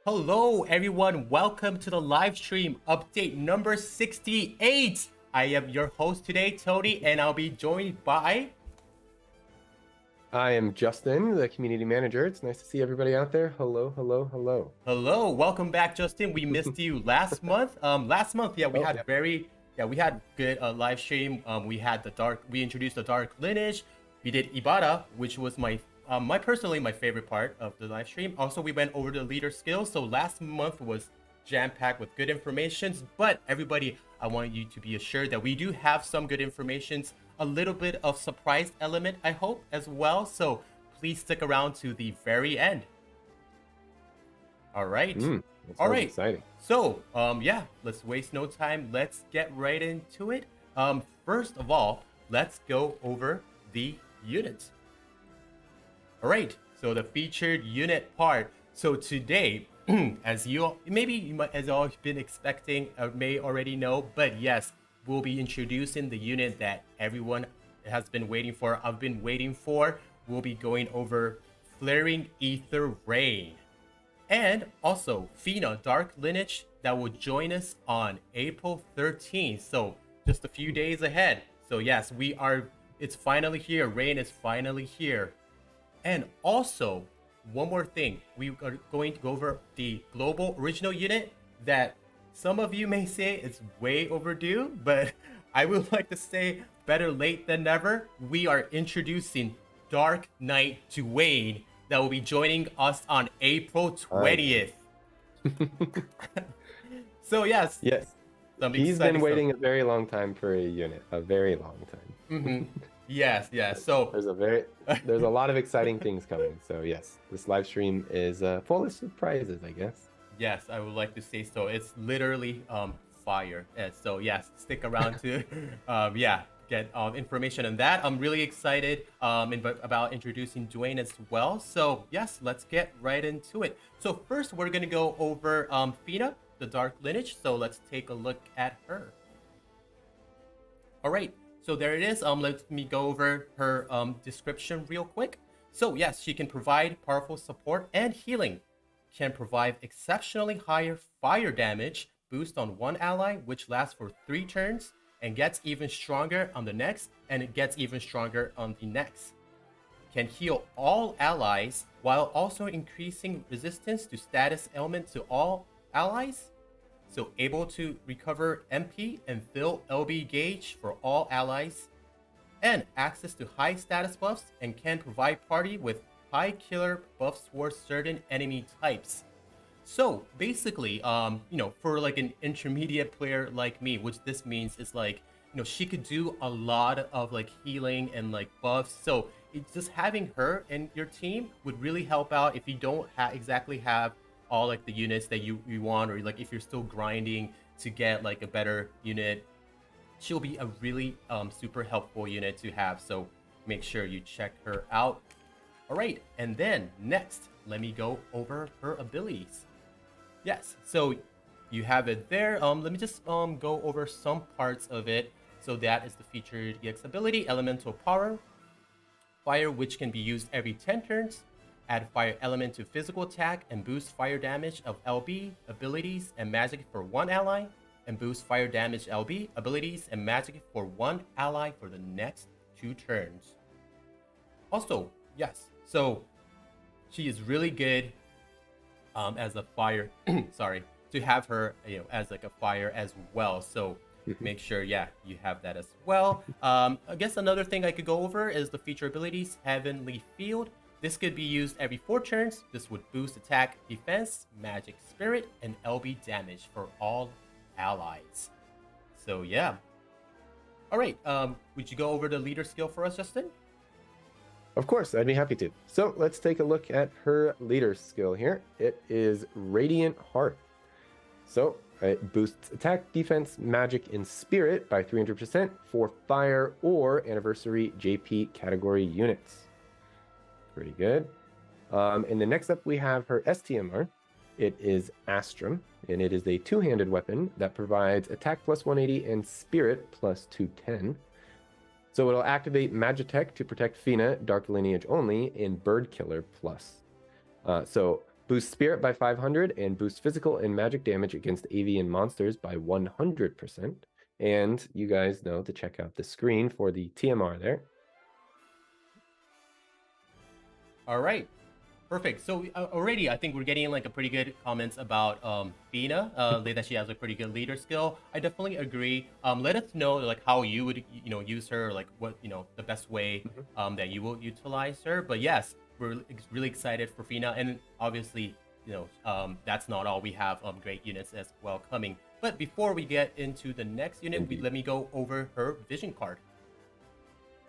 Hello, everyone. Welcome to the live stream update number 68. I am your host today, Tony, and I'll be joined by. I am Justin, the community manager. It's nice to see everybody out there. Hello, hello, hello. Hello, welcome back, Justin. We missed you last month. We had good live stream. We introduced the dark lineage. We did Ibara, which was my favorite part of the live stream. Also, we went over the leader skills. So last month was jam-packed with good informations. But everybody, I want you to be assured that we do have some good informations, a little bit of surprise element, I hope, as well. So please stick around to the very end. All right. All right. Exciting. So, let's waste no time. Let's get right into it. First of all, let's go over the units. All right. So the featured unit part. So today, as you all been expecting, may already know, but yes, we'll be introducing the unit that everyone has been waiting for. I've been waiting for. We'll be going over Flaring Ether Rain. And also Fina Dark Lineage that will join us on April 13th. So just a few days ahead. So yes, it's finally here. Rain is finally here. And also, one more thing. We are going to go over the global original unit that some of you may say it's way overdue, but I would like to say better late than never. We are introducing Dark Knight to Wayne that will be joining us on April 20th. So yes. He's been waiting a very long time for a unit, a very long time. Yes. So there's a lot of exciting things coming. So yes, this live stream is full of surprises, I guess. Yes, I would like to say so. It's literally fire. So yes, stick around to get information on that. I'm really excited about introducing Dwayne as well. So yes, let's get right into it. So first, we're gonna go over Fina, the Dark Lineage. So let's take a look at her. All right, so there it is. Let me go over her description real quick. So yes, she can provide powerful support and healing. Can provide exceptionally higher fire damage boost on one ally, which lasts for 3 turns. And gets even stronger on the next, and it gets even stronger on the next. Can heal all allies while also increasing resistance to status ailment to all allies. So able to recover MP and fill LB gauge for all allies. And access to high status buffs, and can provide party with high killer buffs for certain enemy types. So basically, for like an intermediate player like me, which this means is like, she could do a lot of like healing and like buffs. So it's just having her in your team would really help out if you don't exactly have all like the units that you want, or like if you're still grinding to get like a better unit. She'll be a really super helpful unit to have. So make sure you check her out. All right, and then next, let me go over her abilities. Yes, so you have it there. Let me just go over some parts of it. So that is the featured EX ability, Elemental Power. Fire, which can be used every 10 turns. Add fire element to physical attack and boost fire damage of LB, abilities, and magic for one ally. And boost fire damage LB, abilities, and magic for one ally for the next 2 turns. Also, yes, so she is really good as a fire, to have her, as like a fire as well. So make sure, you have that as well. I guess another thing I could go over is the feature abilities, Heavenly Field. This could be used every 4 turns. This would boost attack, defense, magic spirit, and LB damage for all allies. So yeah. All right, would you go over the leader skill for us, Justin? Of course, I'd be happy to. So let's take a look at her leader skill here. It is Radiant Heart. So it boosts attack, defense, magic, and spirit by 300% for fire or anniversary JP category units. Pretty good. And then next up we have her STMR. It is Astrum, and it is a 2-handed weapon that provides attack plus 180 and spirit plus 210. So it'll activate Magitech to protect Fina, Dark Lineage only, and Bird Killer plus. So Boost spirit by 500 and boost physical and magic damage against avian monsters by 100%. And you guys know to check out the screen for the TMR there. All right. Perfect. So already, I think we're getting like a pretty good comments about Fina, that she has a pretty good leader skill. I definitely agree. Let us know like how you would use her, like what the best way that you will utilize her. But yes, we're really excited for Fina, and obviously that's not all. We have great units as well coming. But before we get into the next unit, let me go over her vision card.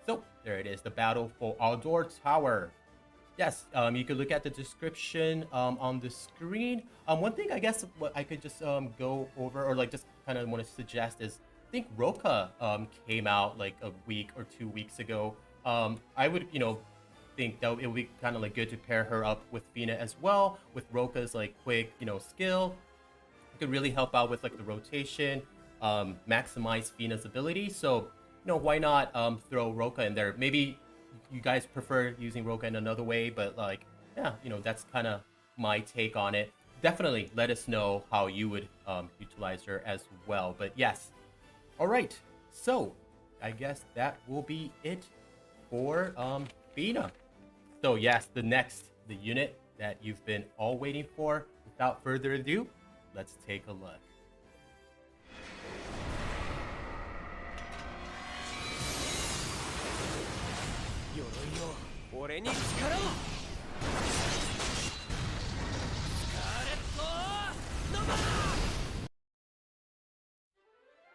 So there it is, the Battle for Outdoor Tower. Yes, you could look at the description on the screen. One thing I guess what I could just go over, or like just kind of want to suggest, is I think Roka came out like a week or 2 weeks ago. I would think that it would be kind of like good to pair her up with Fina as well, with Roka's like quick skill. It could really help out with like the rotation, maximize Fina's ability. So why not throw Roka in there? Maybe you guys prefer using Roka in another way, but like, yeah, that's kind of my take on it. Definitely let us know how you would utilize her as well. But yes, all right. So I guess that will be it for Fina. So yes, the unit that you've been all waiting for. Without further ado, let's take a look.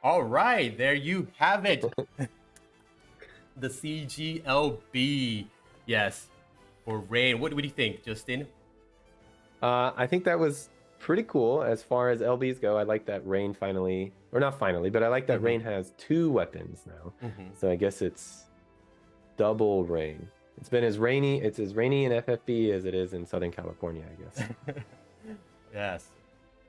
All right, there you have it. The CGLB. Yes, for Rain. What do you think, Justin? I think that was pretty cool as far as LBs go. I like that Rain finally, or not finally, but I like that Rain has 2 weapons now. So I guess it's double Rain. It's been as rainy. It's as rainy in FFBE as it is in Southern California, I guess. Yes.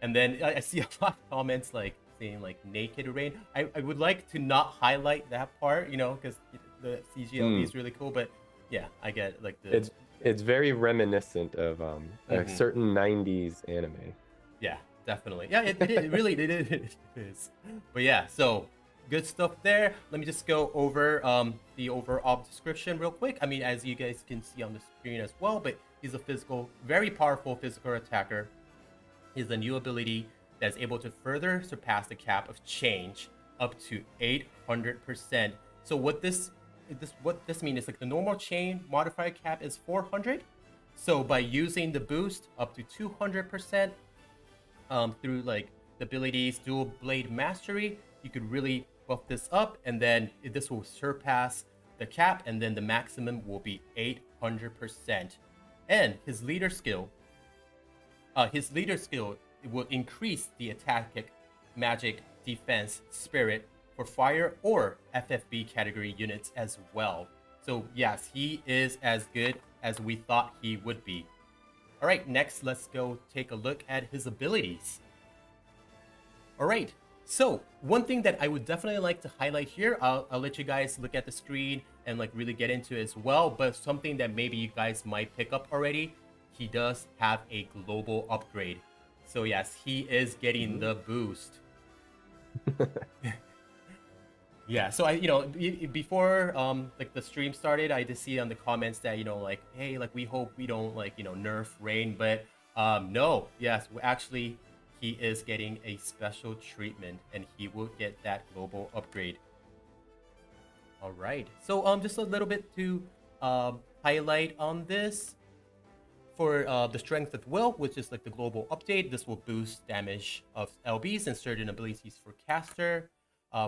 And then I see a lot of comments like saying like naked Rain. I would like to not highlight that part, because the CGLB is really cool. But yeah, I get like the. It's very reminiscent of a certain 90s anime. Yeah, definitely. Yeah, it really it is. But yeah, so good stuff there. Let me just go over the overall description real quick. I mean, as you guys can see on the screen as well, but he's a very powerful physical attacker. He's a new ability that's able to further surpass the cap of change up to 800%. So what this means is like the normal chain modifier cap is 400. So by using the boost up to 200%, through like the abilities Dual Blade Mastery, you could really buff this up, and then this will surpass the cap, and then the maximum will be 800%. And his leader skill will increase the attack, magic, defense, spirit for fire or FFB category units as well. So yes, he is as good as we thought he would be. All right, next let's go take a look at his abilities. All right, so one thing that I would definitely like to highlight here, I'll let you guys look at the screen and like really get into it as well, but something that maybe you guys might pick up already, he does have a global upgrade. So yes, he is getting the boost. Yeah, so before like the stream started, I did see on the comments that like, hey, like we hope we don't like nerf Rain, but no, yes, actually he is getting a special treatment and he will get that global upgrade. All right, so just a little bit to highlight on this. For the Strength of Will, which is like the global update, this will boost damage of LBs and certain abilities for caster.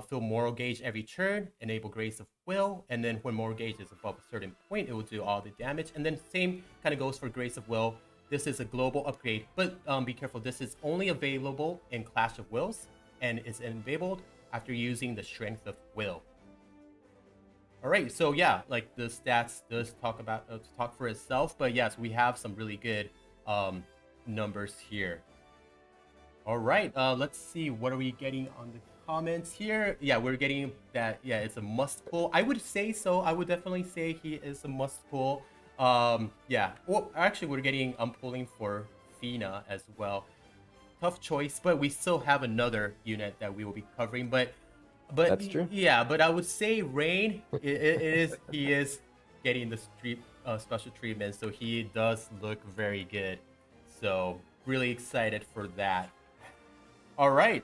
Fill moral gauge every turn, enable Grace of Will, and then when moral gauge is above a certain point, it will do all the damage. And then same kind of goes for Grace of Will. This is a global upgrade, but be careful. This is only available in Clash of Wills and is enabled after using the Strength of Will. All right, so yeah, like the stats does talk for itself, but yes, we have some really good numbers here. All right, let's see, what are we getting on the comments here? Yeah, we're getting that, yeah, it's a must pull. I would say so. I would definitely say he is a must pull. Yeah, well, actually we're getting pulling for Fina as well. Tough choice, but we still have another unit that we will be covering. But That's true. yeah, but I would say Rain. He is getting the special treatment, so he does look very good. So really excited for that. All right.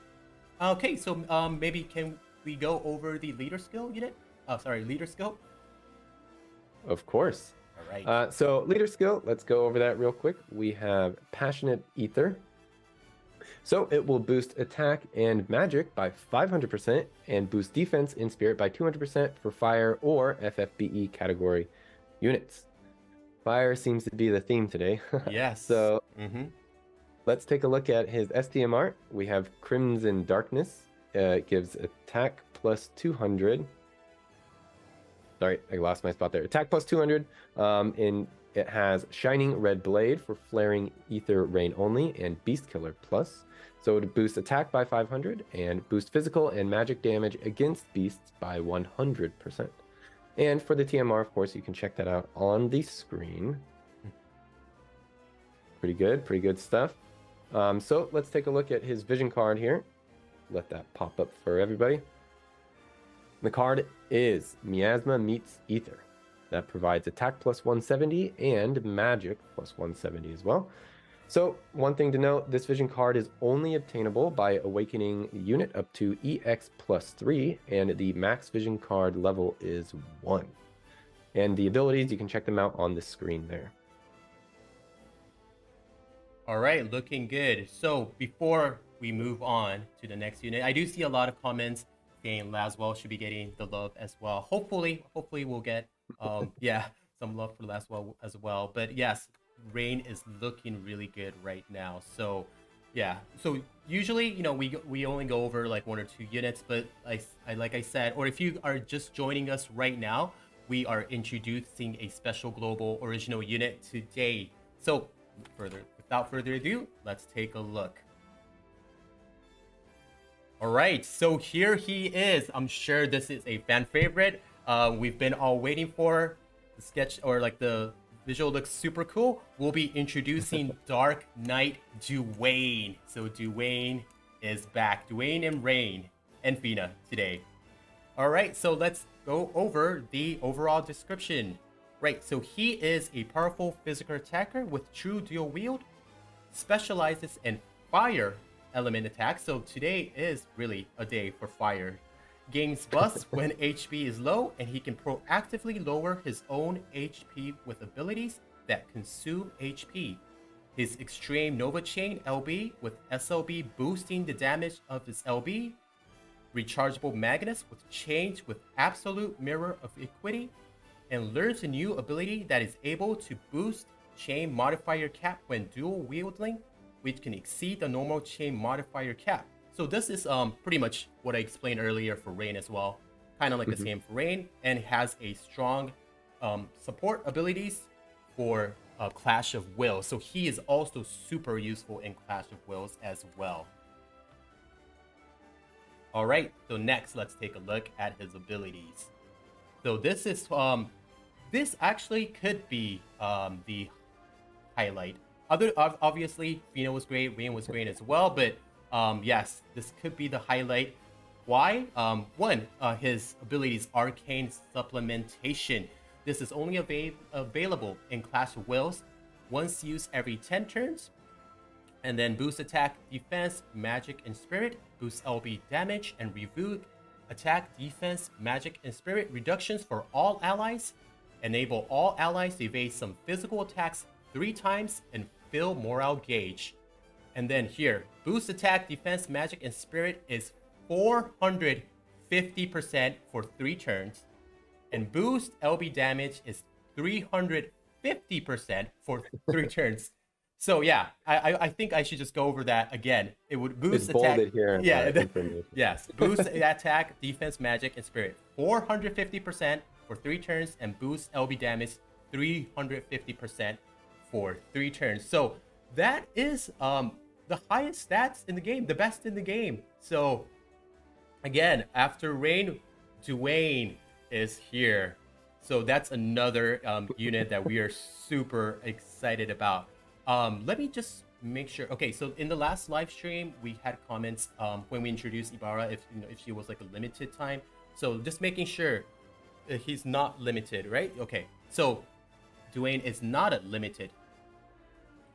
Okay, so maybe can we go over the leader skill unit? Oh, sorry, leader skill. Of course. All right. So leader skill, let's go over that real quick. We have Passionate Ether. So it will boost attack and magic by 500% and boost defense in spirit by 200% for fire or FFBE category units. Fire seems to be the theme today. Yes. So let's take a look at his STM art. We have Crimson Darkness. It gives attack plus 200. Sorry, I lost my spot there. Attack plus 200. It has Shining Red Blade for flaring Ether Rain only and Beast Killer plus. So it would boost attack by 500 and boost physical and magic damage against beasts by 100%. And for the TMR, of course, you can check that out on the screen. Pretty good stuff. So let's take a look at his vision card here. Let that pop up for everybody. The card is Miasma Meets Ether. That provides attack plus 170 and magic plus 170 as well. So one thing to note, this vision card is only obtainable by awakening unit up to EX plus 3, and the max vision card level is 1. And the abilities, you can check them out on the screen there. All right, looking good. So before we move on to the next unit, I do see a lot of comments saying Laswell should be getting the love as well. Hopefully we'll get some love for Laswell as well. But yes, Rain is looking really good right now. So yeah, so usually we only go over like 1 or 2 units, but like I said, or if you are just joining us right now, we are introducing a special global original unit today. So without further ado, let's take a look. All right, so here he is. I'm sure this is a fan favorite. We've been all waiting for the sketch, or like the visual looks super cool. We'll be introducing Dark Knight Dwayne. So Dwayne is back. Dwayne and Rain and Fina today. All right, so let's go over the overall description. Right, so he is a powerful physical attacker with true dual wield, specializes in fire element attacks. So today is really a day for fire. Gains buffs when HP is low, and he can proactively lower his own HP with abilities that consume HP. His Extreme Nova Chain LB with SLB boosting the damage of his LB. Rechargeable Magnus with Change with Absolute Mirror of Equity, and learns a new ability that is able to boost chain modifier cap when dual wielding, which can exceed the normal chain modifier cap. So this is pretty much what I explained earlier for Rain as well. Kind of like the same for Rain, and has a strong support abilities for Clash of Wills. So he is also super useful in Clash of Wills as well. All right, so next let's take a look at his abilities. So this is this actually could be the highlight. Obviously, Fina was great, Rain was great as well, but yes, this could be the highlight. Why? One, his abilities Arcane Supplementation. This is only available in Clash of Wills, once used every 10 turns. And then boost attack, defense, magic, and spirit, boost LB damage, and revoke attack, defense, magic, and spirit reductions for all allies. Enable all allies to evade some physical attacks 3 times and fill morale gauge. And then here, boost attack, defense, magic, and spirit is 450% for 3 turns. And boost LB damage is 350% for 3 turns. So yeah, I think I should just go over that again. It would boost attack. Here yes, boost attack, defense, magic, and spirit 450% for 3 turns, and boost LB damage 350% for 3 turns. So that is the highest stats in the game, the best in the game. So again, after Rain, Dwayne is here. So that's another unit that we are super excited about. Let me just make sure. Okay, so in the last live stream, we had comments when we introduced Ibarra if if she was like a limited time. So just making sure that he's not limited, right? Okay, so Dwayne is not a limited,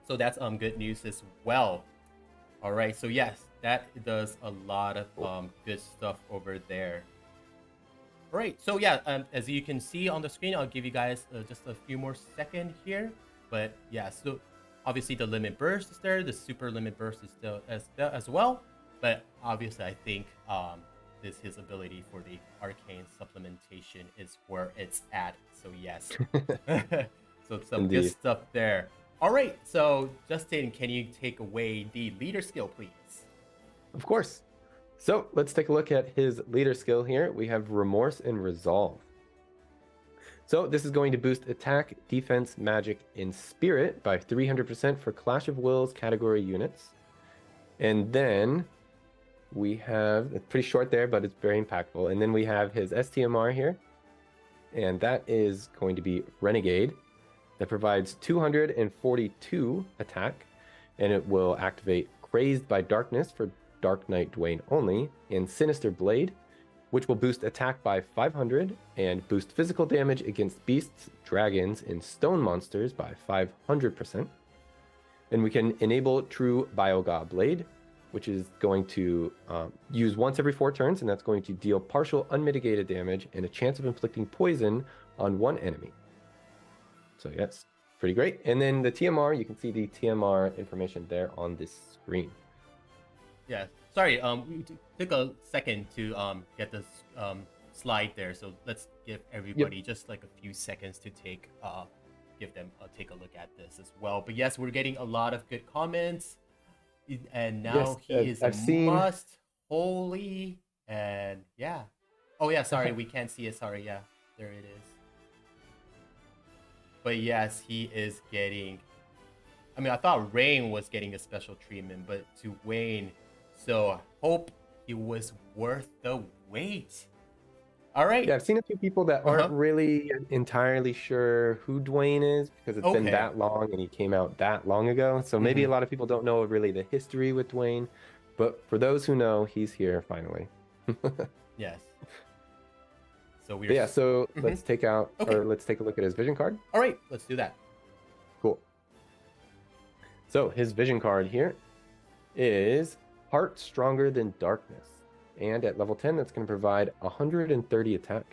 so that's good news as well. All right, so yes, that does a lot of good stuff over there. All right, so yeah, as you can see on the screen, I'll give you guys just a few more seconds here. But yeah, so obviously the limit burst is there, the super limit burst is still as well. But obviously, I think this his ability for the arcane supplementation is where it's at. So yes, so some good Indeed. stuff there. All right, so Justin, can you take away the leader skill, please? Of course. So let's take a look at his leader skill here. We have Remorse and Resolve. So this is going to boost attack, defense, magic, and spirit by 300% for Clash of Wills category units. And then we have, it's pretty short there, but it's very impactful. And then we have his STMR here. And that is going to be Renegade. That provides 242 attack. And it will activate Crazed by Darkness for Dark Knight Dwayne only, and Sinister Blade, which will boost attack by 500 and boost physical damage against beasts, dragons, and stone monsters by 500%. And we can enable True Biogod Blade, which is going to use once every 4 turns, and that's going to deal partial unmitigated damage and a chance of inflicting poison on one enemy. So yes, pretty great. And then the TMR, you can see the TMR information there on this screen. Yeah, sorry. We took a second to get this slide there, so let's give everybody just like a few seconds to take give them take a look at this as well. But yes, we're getting a lot of good comments, and now he is I've seen... must holy, and yeah. Oh yeah, sorry, we can't see it. Sorry, yeah, there it is. But yes, he is getting. I mean, I thought Rain was getting a special treatment, but to Wayne. So I hope he was worth the wait. All right. Yeah, I've seen a few people that aren't really entirely sure who Dwayne is because it's been that long and he came out that long ago. So maybe a lot of people don't know really the history with Dwayne. But for those who know, he's here finally. Yes. So we're... Yeah, so let's take out, or let's take a look at his vision card. All right, let's do that. Cool. So his vision card here is Heart Stronger Than Darkness. And at level 10, that's going to provide 130 attack.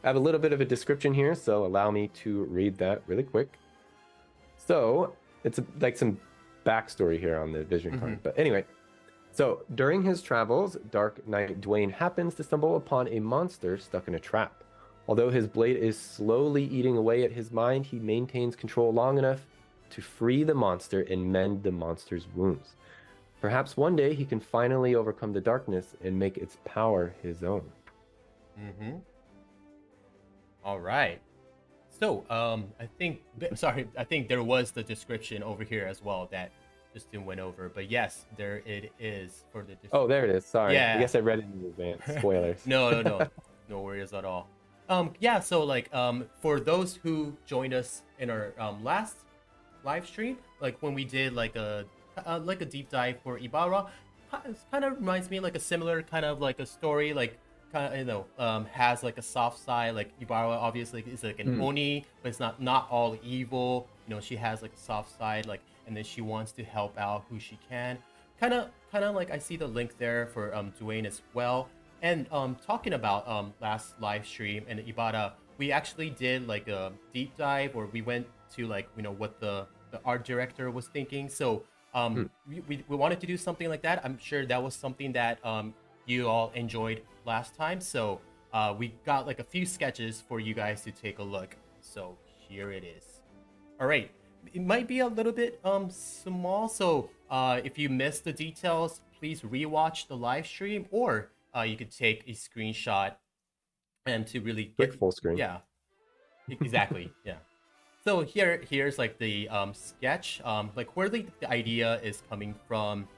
I have a little bit of a description here, so allow me to read that really quick. So it's like some backstory here on the vision card. But anyway, so during his travels, Dark Knight Dwayne happens to stumble upon a monster stuck in a trap. Although his blade is slowly eating away at his mind, he maintains control long enough to free the monster and mend the monster's wounds. Perhaps one day he can finally overcome the darkness and make its power his own. All right. So, I think there was the description over here as well that Justin went over. But yes, there it is for the description. Oh, there it is. Sorry. Yeah. I guess I read it in advance. Spoilers. No. No worries at all. Yeah, so like for those who joined us in our last live stream, like when we did like a deep dive for Ibarra, it kind of reminds me like a similar kind of like a story, like kind of has like a soft side. Like Ibarra obviously is like an oni, but it's not all evil. You know, she has like a soft side, like, and then she wants to help out who she can. Kind of like I see the link there for Dwayne as well. And talking about last live stream and Ibarra, we actually did like a deep dive, or we went to like, you know, what the art director was thinking. So we wanted to do something like that. I'm sure that was something that you all enjoyed last time. So we got like a few sketches for you guys to take a look. So here it is. All right. It might be a little bit small. So if you missed the details, please rewatch the live stream, or you could take a screenshot and to really get full screen. Yeah, exactly. Yeah. So here's like the sketch, like where the idea is coming from.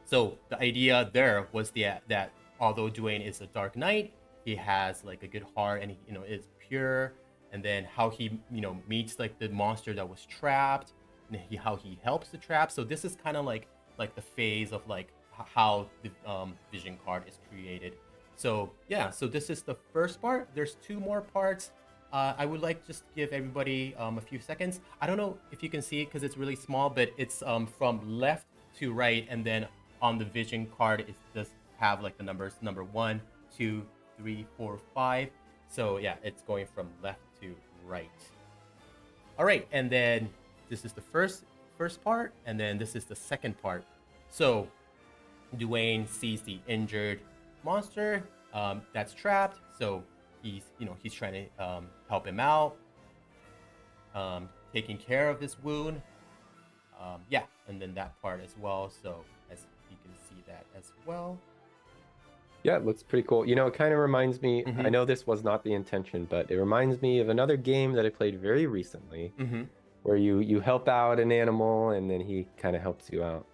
So the idea there was that although Dwayne is a Dark Knight, he has like a good heart and he, you know, is pure. And then how he, you know, meets like the monster that was trapped, how he helps the trap. So this is kind of like the phase of like how the vision card is created. So yeah, so this is the first part. There's two more parts. I would like just give everybody a few seconds. I don't know if you can see it because it's really small, but it's from left to right, and then on the vision card it does have like the numbers number 1, 2, 3, 4, 5. So yeah, it's going from left to right. All right, and then this is the first part, and then this is the second part. So Dwayne sees the injured monster that's trapped. So he's trying to help him out, taking care of his wound. Yeah, and then that part as well. So as you can see that as well. Yeah, it looks pretty cool. You know, it kind of reminds me, Mhm. I know this was not the intention, but it reminds me of another game that I played very recently where you help out an animal and then he kind of helps you out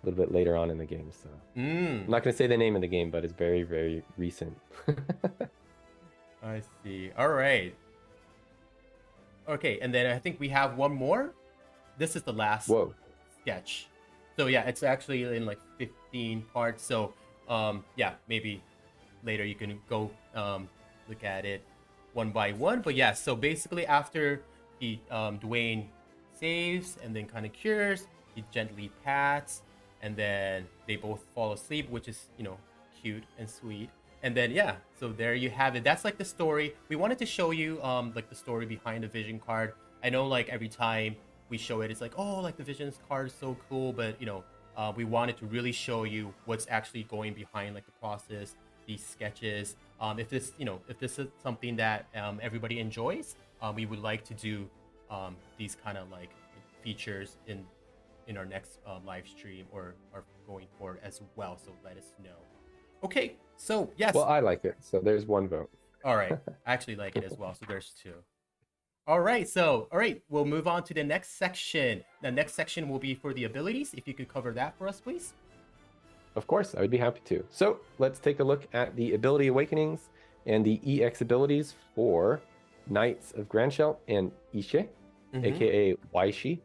a little bit later on in the game. So I'm not going to say the name of the game, but it's very, very recent. I see. All right. Okay, and then I think we have one more. This is the last Whoa. sketch. So yeah, it's actually in like 15 parts. So yeah, maybe later you can go look at it one by one. But yeah, so basically after he Dwayne saves and then kind of cures, he gently pats, and then they both fall asleep, which is, you know, cute and sweet. And then yeah, so there you have it. That's like the story. We wanted to show you like the story behind the vision card. I know like every time we show it, it's like, oh, like the visions card is so cool, but you know, we wanted to really show you what's actually going behind like the process, these sketches. If this, you know, if this is something that everybody enjoys, we would like to do these kind of like features in our next live stream or going forward as well. So let us know. Okay, so yes. Well, I like it. So there's one vote. All right, I actually like it as well. So there's 2. All right, so all right, we'll move on to the next section. The next section will be for the abilities. If you could cover that for us, please. Of course, I would be happy to. So let's take a look at the ability awakenings and the EX abilities for Knights of Grandshell and Ishe, aka Waishi.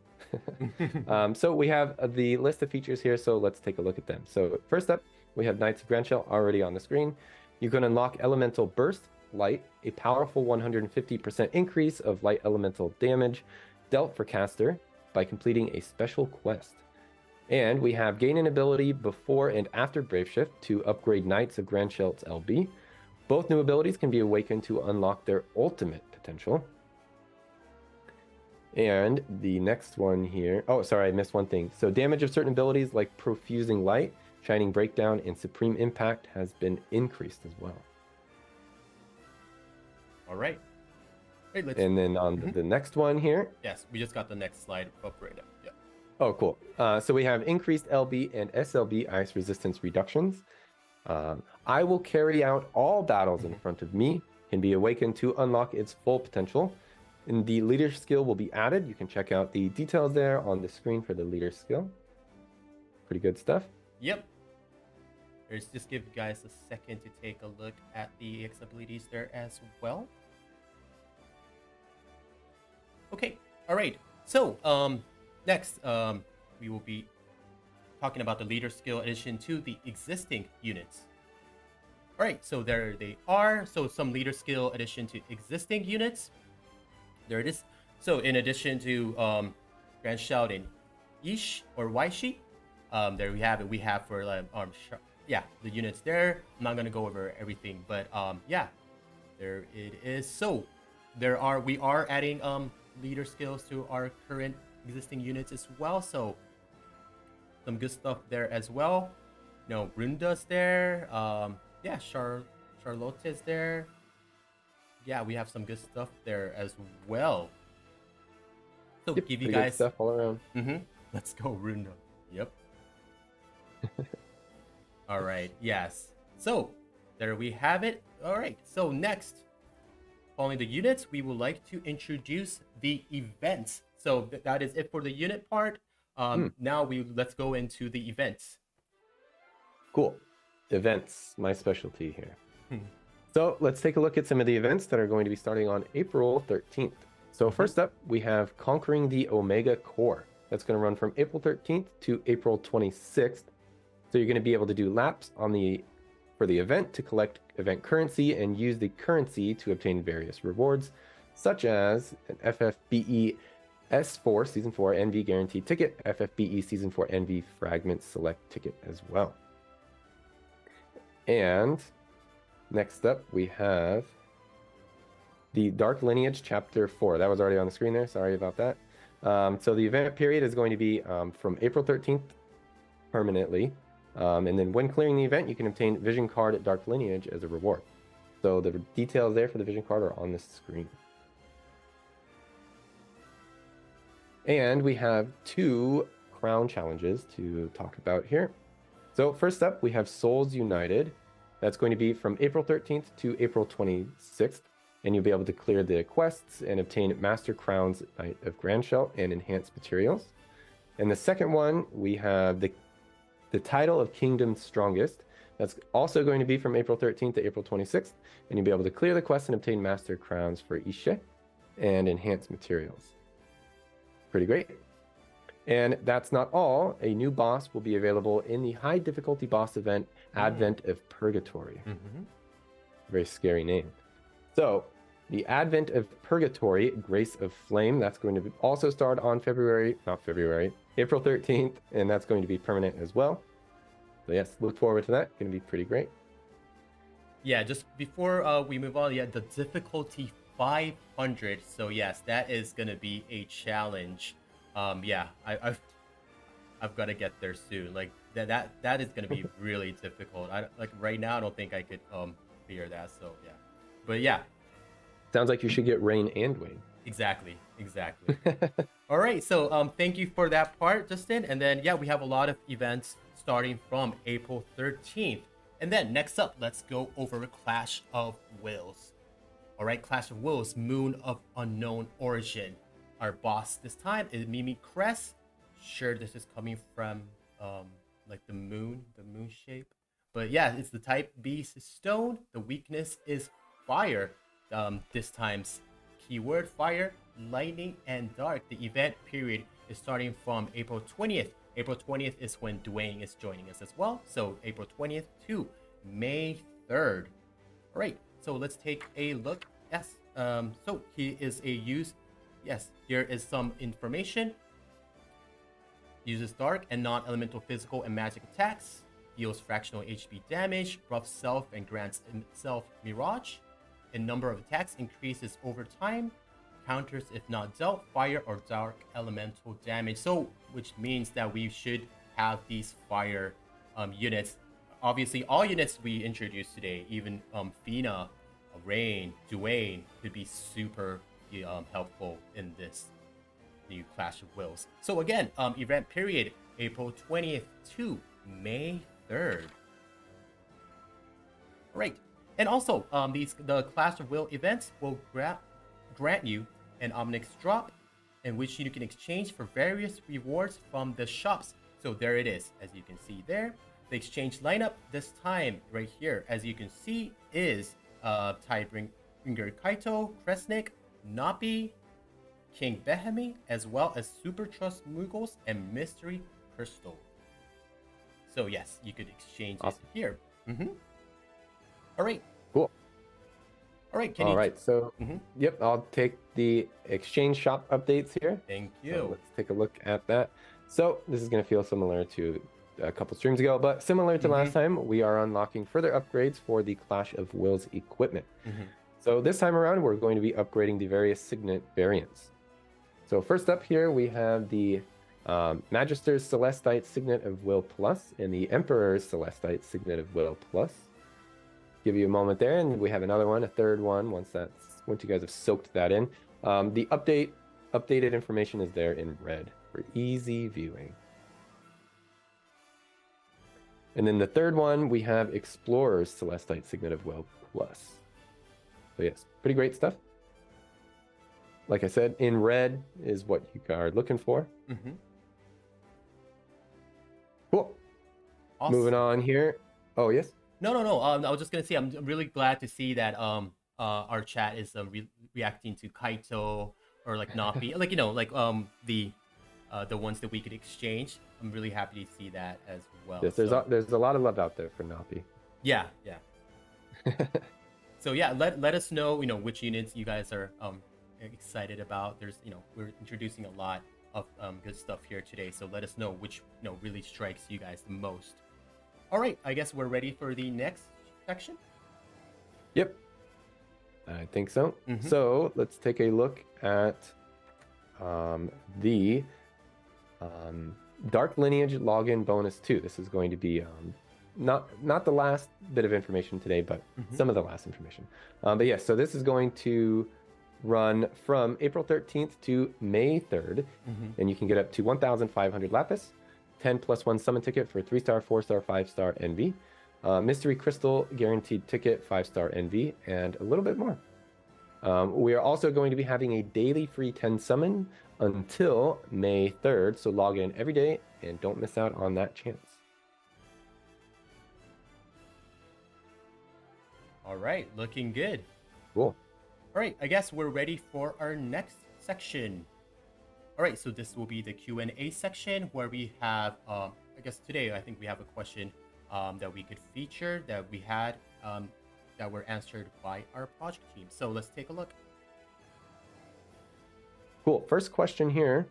So we have the list of features here, so let's take a look at them. So first up, we have Knights of Grandshell already on the screen. You can unlock Elemental Burst, Light, a powerful 150% increase of light elemental damage dealt for caster by completing a special quest. And we have gain an ability before and after Brave Shift to upgrade Knights of Grandshell's LB. Both new abilities can be awakened to unlock their ultimate potential. And the next one here, oh, sorry, I missed one thing. So damage of certain abilities like Profusing Light, Shining Breakdown, and Supreme Impact has been increased as well. All right. Hey, let's... And then on the next one here. Yes, we just got the next slide up right now. Yeah. Oh, cool. So we have increased LB and SLB ice resistance reductions. I will carry out all battles in front of me, can be awakened to unlock its full potential. And the leader skill will be added. You can check out the details there on the screen for the leader skill. Pretty good stuff. Yep. Let's just give you guys a second to take a look at the EX abilities there as well. Okay. All right. So next we will be talking about the leader skill addition to the existing units. All right. So there they are. So some leader skill addition to existing units. There it is. So in addition to Grandshell and Ish or Waishi, there we have it. We have for like yeah, the units there. I'm not gonna go over everything, but yeah, there it is. So we are adding leader skills to our current existing units as well. So some good stuff there as well. You know, Brunda's there. Yeah, Charlotte's there. Yeah, we have some good stuff there as well. So Yep, give you pretty good guys stuff all around. Let's go, Runda. Yep. All right. Yes. So there we have it. All right. So next, following the units, we would like to introduce the events. So that is it for the unit part. Now let's go into the events. Cool. Events, my specialty here. So let's take a look at some of the events that are going to be starting on April 13th. So first up, we have Conquering the Omega Core. That's going to run from April 13th to April 26th. So you're going to be able to do laps for the event to collect event currency and use the currency to obtain various rewards, such as an FFBE S4 Season 4 NV Guaranteed ticket, FFBE Season 4 NV Fragment Select ticket as well. And next up, we have the Dark Lineage Chapter 4. That was already on the screen there. Sorry about that. So the event period is going to be from April 13th permanently. And then when clearing the event, you can obtain Vision Card at Dark Lineage as a reward. So the details there for the Vision Card are on the screen. And we have 2 crown challenges to talk about here. So first up, we have Souls United. That's going to be from April 13th to April 26th. And you'll be able to clear the quests and obtain Master Crowns Knight of Grandshell and enhanced materials. And the second one, we have the title of Kingdom Strongest. That's also going to be from April 13th to April 26th. And you'll be able to clear the quest and obtain Master Crowns for Ishe and enhanced materials. Pretty great. And that's not all. A new boss will be available in the high difficulty boss event, Advent of Purgatory. Very scary name. So the Advent of Purgatory, Grace of Flame, that's going to also start on April 13th, and that's going to be permanent as well. So yes, look forward to that. Going to be pretty great. Yeah, just before we move on, the difficulty 500. So yes, that is gonna be a challenge. I've got to get there soon. Like that is gonna be really difficult. Right now, I don't think I could clear that. So yeah, but yeah. Sounds like you should get Rain and Wayne. Exactly. All right, so thank you for that part, Justin. And then we have a lot of events starting from April 13th. And then next up, let's go over Clash of Wills. All right, Clash of Wills, Moon of Unknown Origin. Our boss this time is Mimi Crest. Sure, this is coming from like the moon shape. But yeah, it's the type Beast Stone. The weakness is fire. This time's keyword fire, lightning, and dark. The event period is starting from April 20th. April 20th is when Dwayne is joining us as well. So April 20th to May 3rd. All right, so let's take a look. Yes, so he is a use. Yes, here is some information. Uses dark and non-elemental physical and magic attacks. Deals fractional HP damage, buffs self and grants himself Mirage. And number of attacks increases over time. Counters if not dealt fire or dark elemental damage. So, which means that we should have these fire units. Obviously, all units we introduced today, even Fina, Rain, Dwayne, could be super helpful in this new Clash of Wills. So again, event period April 20th to May 3rd. All right. And also, the Clash of Will events will grant you an Omnix drop, in which you can exchange for various rewards from the shops. So there it is, as you can see there. The exchange lineup this time, right here, as you can see, is Tidebringer Kaito, Kresnik, Napi, King Behemi, as well as Super Trust Muggles and Mystery Crystal. So yes, you could exchange it here. All right. Cool. All right, yep, I'll take the exchange shop updates here. Thank you. So let's take a look at that. So this is going to feel similar to a couple streams ago, but similar to last time, we are unlocking further upgrades for the Clash of Wills equipment. So this time around, we're going to be upgrading the various signet variants. So first up here, we have the Magister's Celestite Signet of Will Plus and the Emperor's Celestite Signet of Will Plus. Give you a moment there, and we have another one, a third one, once you guys have soaked that in. The updated information is there in red for easy viewing. And then the third one, we have Explorer's Celestite Signet of Will Plus. So yes, pretty great stuff. Like I said, in red is what you are looking for. Cool. Awesome. Moving on here. Oh, yes? No. I was just gonna say I'm really glad to see that our chat is reacting to Kaito or like Napi, like the the ones that we could exchange. I'm really happy to see that as well. Yes, there's a lot of love out there for Napi. Yeah. So yeah, let us know, which units you guys are excited about. There's, we're introducing a lot of good stuff here today. So let us know which, really strikes you guys the most. All right, I guess we're ready for the next section. Yep, I think so. So let's take a look at the Dark Lineage Login Bonus 2. This is going to be not the last bit of information today, but some of the last information. But yes, so this is going to run from April 13th to May 3rd, and you can get up to 1,500 Lapis, 10 plus 1 summon ticket for 3-star, 4-star, 5-star NV, Mystery Crystal guaranteed ticket, 5-star NV, and a little bit more. We are also going to be having a daily free 10 summon until May 3rd, so log in every day and don't miss out on that chance. All right, looking good. Cool. All right, I guess we're ready for our next section. All right, so this will be the Q&A section where we have, I guess today, I think we have a question that we could feature that we had that were answered by our project team. So let's take a look. Cool. First question here.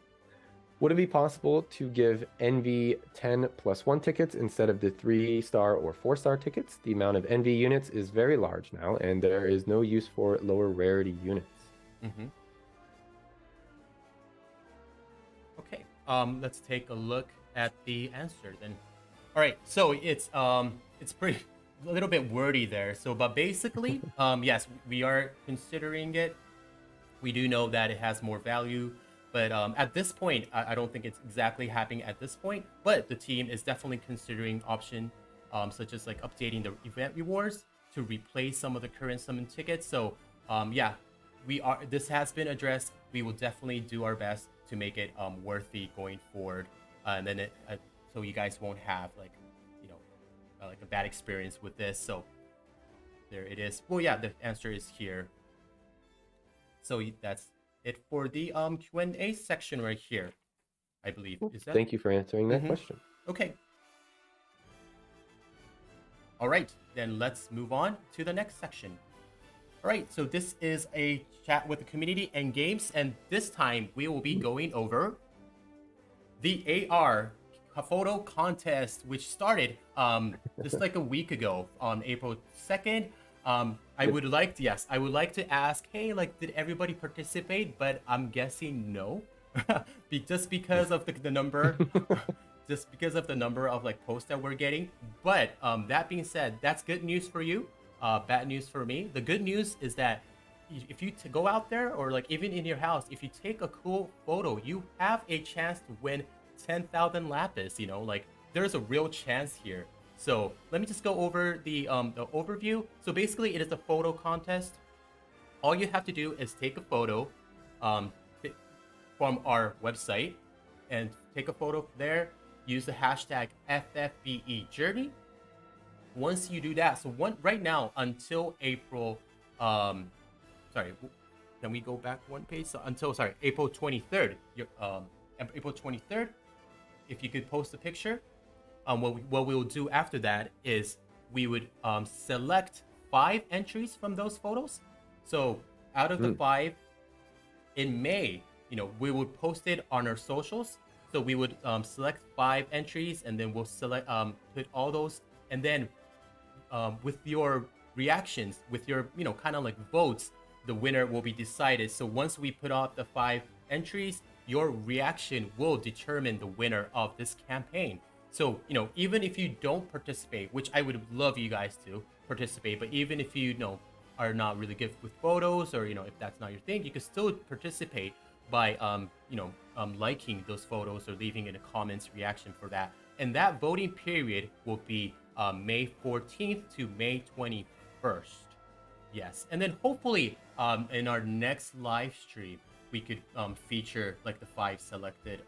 Would it be possible to give NV 10 plus 1 tickets instead of the 3-star or 4-star tickets? The amount of NV units is very large now, and there is no use for lower rarity units. Okay, let's take a look at the answer then. All right, so it's pretty a little bit wordy there. So, but basically, yes, we are considering it. We do know that it has more value. But at this point, I don't think it's exactly happening at this point. But the team is definitely considering option such as like updating the event rewards to replace some of the current summon tickets. So yeah, this has been addressed. We will definitely do our best to make it worthy going forward, and then so you guys won't have like like a bad experience with this. So there it is. Well, yeah, the answer is here. So that's it for the Q&A section right here, I believe. Is that? Thank you for answering that question. Okay. All right, then let's move on to the next section. All right, so this is a chat with the community and games, and this time we will be going over the AR photo contest, which started just like a week ago on April 2nd. I would like to ask, hey, like, did everybody participate? But I'm guessing no, just because of the number, just because of the number of like posts that we're getting. But that being said, that's good news for you. Bad news for me. The good news is that if you go out there or like even in your house, if you take a cool photo, you have a chance to win 10,000 Lapis. Like there's a real chance here. So let me just go over the overview. So basically, it is a photo contest. All you have to do is take a photo from our website and take a photo there. Use the hashtag FFBE journey. Once you do that, so right now until April, sorry, can we go back one page? So until April 23rd. April 23rd, if you could post a picture. What we will do after that is we would select 5 entries from those photos. So out of the 5, in May, we would post it on our socials. So we would select 5 entries, and then we'll select put all those, and then with your reactions, with your kind of like votes, the winner will be decided. So once we put out the 5 entries, your reaction will determine the winner of this campaign. So, even if you don't participate, which I would love you guys to participate, but even if you are not really good with photos, or if that's not your thing, you can still participate by liking those photos or leaving in a comments reaction for that. And that voting period will be May 14th to May 21st. Yes, and then hopefully in our next live stream we could feature like the 5 selected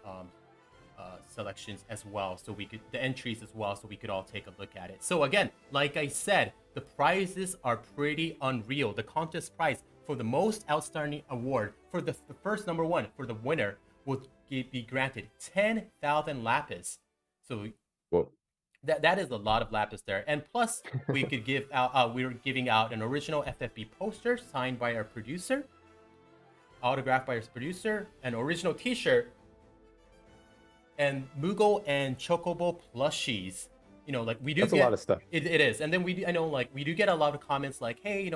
selections as well, so we could the entries as well, so we could all take a look at it. So again, like I said, the prizes are pretty unreal. The contest prize for the most outstanding award for the first number 1 for the winner will be granted 10,000 lapis. So Whoa. that is a lot of lapis there. And plus, we could give out we're giving out an original FFB poster signed by our producer, autographed by our producer, an original T-shirt, and Moogle and Chocobo plushies. You know, like we do That's get a lot of stuff. it is, and then I know like we do get a lot of comments like, hey,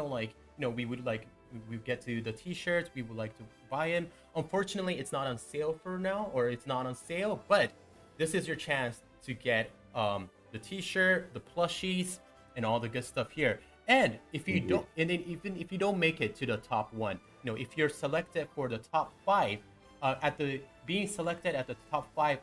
we would like we get to the T-shirts, we would like to buy them. Unfortunately, it's not on sale for now, or it's not on sale, but this is your chance to get the T-shirt, the plushies, and all the good stuff here. And if you don't, and then even if you don't make it to the top one, if you're selected for the top 5, being selected at the top 5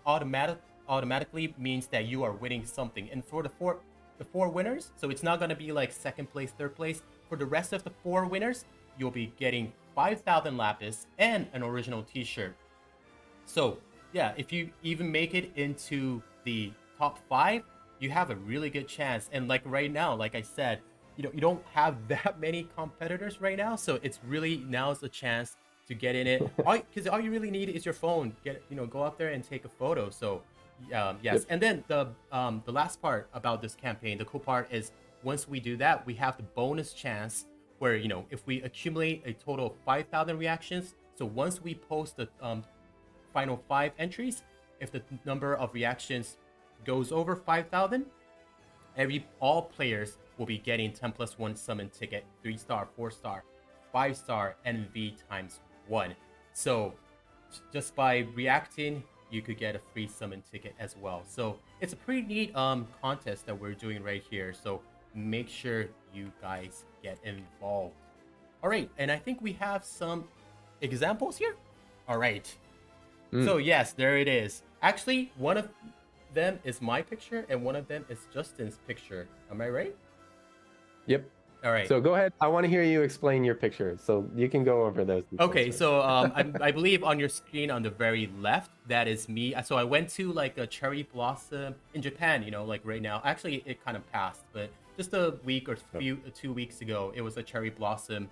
automatically means that you are winning something. And for the four winners, so it's not gonna be like second place, third place. For the rest of the 4 winners, you'll be getting 5,000 lapis and an original T-shirt. So yeah, if you even make it into the top 5, you have a really good chance. And like right now, like I said, you don't have that many competitors right now, so it's really now's the chance to get in it. Because all you really need is your phone. Go out there and take a photo. So yes. Yep. And then the last part about this campaign, the cool part is once we do that, we have the bonus chance where if we accumulate a total of 5,000 reactions. So once we post the final 5 entries, if the number of reactions goes over 5,000, all players will be getting 10+1 summon ticket, 3-star, 4-star, 5-star, and V times 1. So just by reacting, you could get a free summon ticket as well. So it's a pretty neat contest that we're doing right here. So make sure you guys get involved. All right, and I think we have some examples here. All right. So yes, there it is. Actually, one of them is my picture and one of them is Justin's picture. Am I right? Yep. All right. So go ahead. I want to hear you explain your picture. So you can go over those. Okay, so I believe on your screen on the very left, that is me. So I went to like a cherry blossom in Japan, like right now. Actually, it kind of passed, but just a week or 2 weeks ago, it was a cherry blossom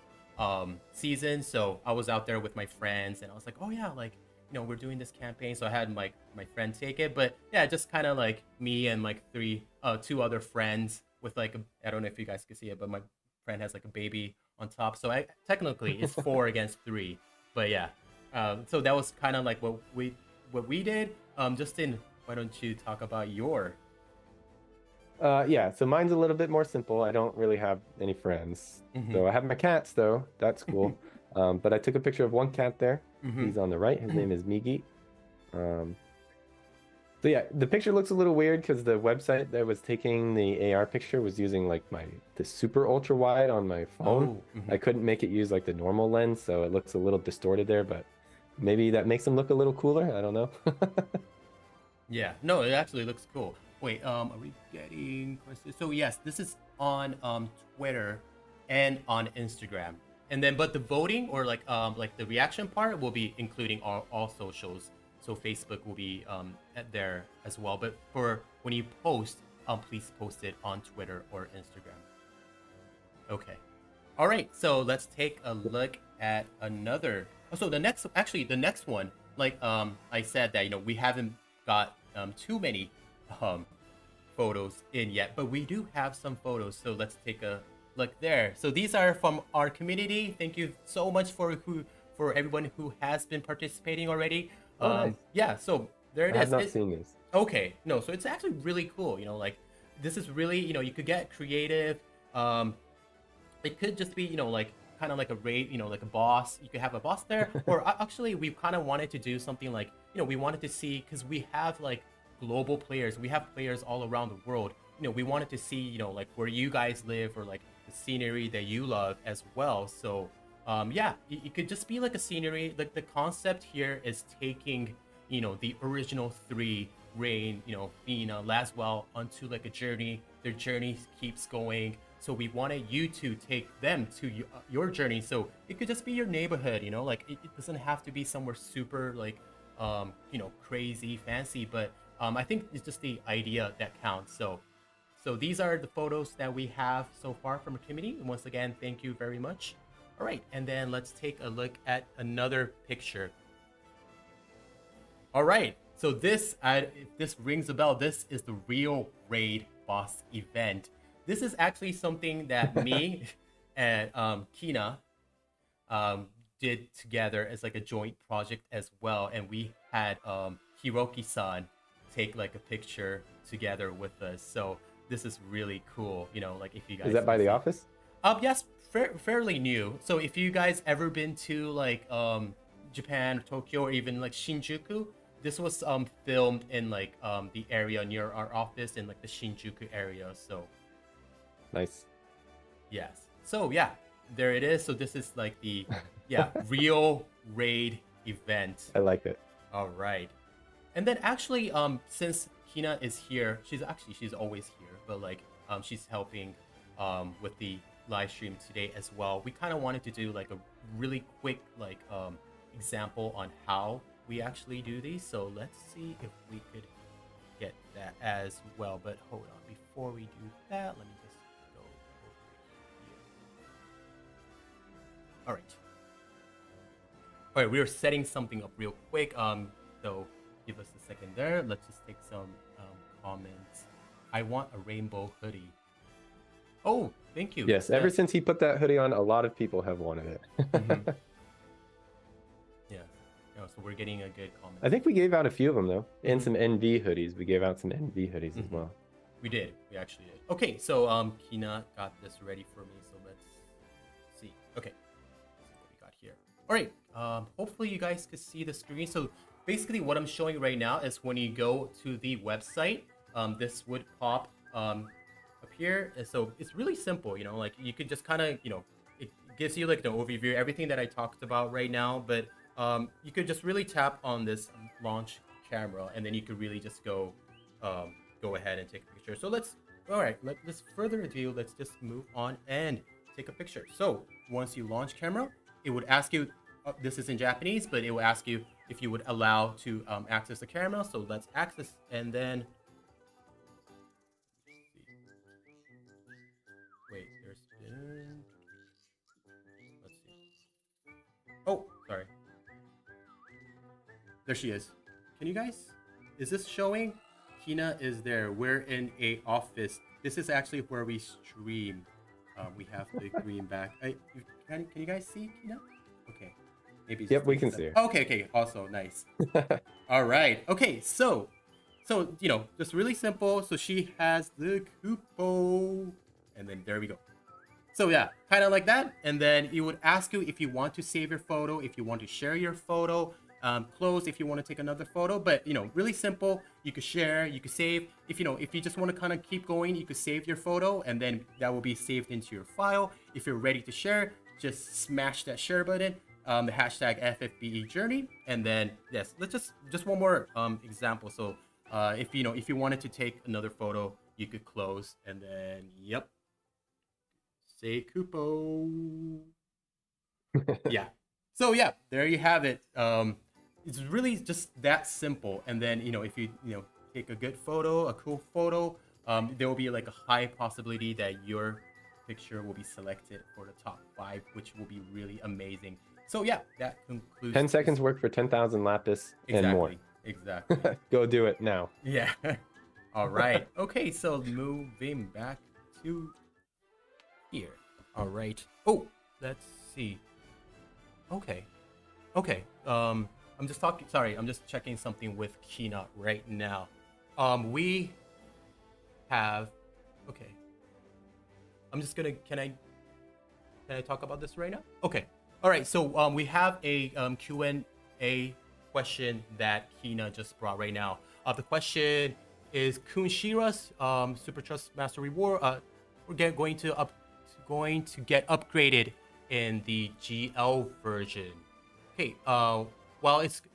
season. So I was out there with my friends and I was like, oh yeah, like, we're doing this campaign. So I had my friend take it, but yeah, just kind of like me and like 2 other friends with like, I don't know if you guys can see it, but my friend has like a baby on top. So technically it's 4 against 3, but yeah. So that was kind of like what we did. Justin, why don't you talk about your? Yeah, so mine's a little bit more simple. I don't really have any friends. So I have my cats though. That's cool. But I took a picture of one cat there. He's on the right. His name is Migi. So yeah, the picture looks a little weird because the website that was taking the AR picture was using like the super ultra wide on my phone. I couldn't make it use like the normal lens, so it looks a little distorted there, but maybe that makes them look a little cooler. I don't know. Yeah, no, it actually looks cool. Wait, are we getting questions? So yes, this is on Twitter and on Instagram. And then, but the voting or like the reaction part will be including all socials. So Facebook will be there as well. But for when you post, please post it on Twitter or Instagram. Okay. All right. So let's take a look at another. So the next one, like I said that we haven't got too many photos in yet, but we do have some photos. So let's take a look there. So these are from our community. Thank you so much for everyone who has been participating already. Nice. Yeah, so there it is. I have not seen these. Okay, no, so it's actually really cool. Like this is really, you could get creative. It could just be, like kind of like a raid, like a boss. You could have a boss there, or actually, we kind of wanted to do something like, we wanted to see, because we have like global players, we have players all around the world. We wanted to see, like where you guys live or like the scenery that you love as well. So yeah, it could just be like a scenery. Like the concept here is taking, the original 3, Rain, Fina, Laswell, onto like a journey. Their journey keeps going. So we wanted you to take them to your journey. So it could just be your neighborhood, like it doesn't have to be somewhere super like, crazy, fancy, but I think it's just the idea that counts. So these are the photos that we have so far from our community. And once again, thank you very much. All right, and then let's take a look at another picture. All right. So this, if this rings a bell, this is the real raid boss event. This is actually something that me and Kina did together as like a joint project as well, and we had Hiroki-san take like a picture together with us. So this is really cool. You know, like if you guys Is that by can the see. office? Yes, fairly new. So if you guys ever been to like Japan, Tokyo, or even like Shinjuku, this was filmed in like the area near our office in like the Shinjuku area. So Nice. yes. So yeah, there it is. So this is like the real raid event. I like it. All right. And then actually since Hina is here, she's always here, but like she's helping with the live stream today as well. We kind of wanted to do like a really quick like example on how we actually do these. So let's see if we could get that as well. But hold on, before we do that, let me just go over here. All right. All right, we are setting something up real quick. So give us a second there. Let's just take some comments. I want a rainbow hoodie. Oh, thank you. Yes, ever since he put that hoodie on, a lot of people have wanted it. Mm-hmm. Yeah. No, so we're getting a good comment. I think we gave out a few of them though, and some NV hoodies. We gave out some NV hoodies as well. We did. We actually did. Okay, so Kina got this ready for me. So let's see. Okay, let's see what we got here. All right. Hopefully you guys could see the screen. So basically, what I'm showing right now is when you go to the website, this would pop up here. And so it's really simple. You know, like you could just kind of, you know, it gives you like the overview, everything that I talked about right now. But you could just really tap on this launch camera, and then you could really just go ahead and take a picture. So let's further ado, let's just move on and take a picture. So once you launch camera, it would ask you, this is in Japanese, but it will ask you if you would allow to access the camera. So let's access, and then wait, there's been, let's see. Oh, sorry. There she is. Can you guys, is this showing? Kina is there. We're in a office. This is actually where we stream. We have the green back. Can you guys see Kina? Okay. Maybe. Yep, we can see her. Okay. Also, nice. All right. Okay. So you know, just really simple. So she has the kupo, and then there we go. So yeah, kind of like that. And then it would ask you if you want to save your photo, if you want to share your photo. Close if you want to take another photo, but you know, really simple. You could share, you could save. If you just want to kind of keep going, you could save your photo, and then that will be saved into your file. If you're ready to share, just smash that share button, the hashtag FFBE journey, and then yes, let's just one more example. So if you wanted to take another photo, you could close, and then yep, say Kupo. Yeah. So yeah, there you have it. It's really just that simple. And then, you know, if you take a good photo, a cool photo, there will be like a high possibility that your picture will be selected for the top 5, which will be really amazing. So yeah, that concludes. 10 seconds work for 10,000 lapis and more. Exactly. Go do it now. Yeah. All right. Okay, so moving back to here. All right. Oh, let's see. Okay. I'm just checking something with Kina right now. We have, okay. I'm just gonna, can I talk about this right now? Okay. All right. So we have a Q&A question that Kina just brought right now. The question is Kunshira's Super Trust Master Reward. We're going to get upgraded in the GL version. Okay,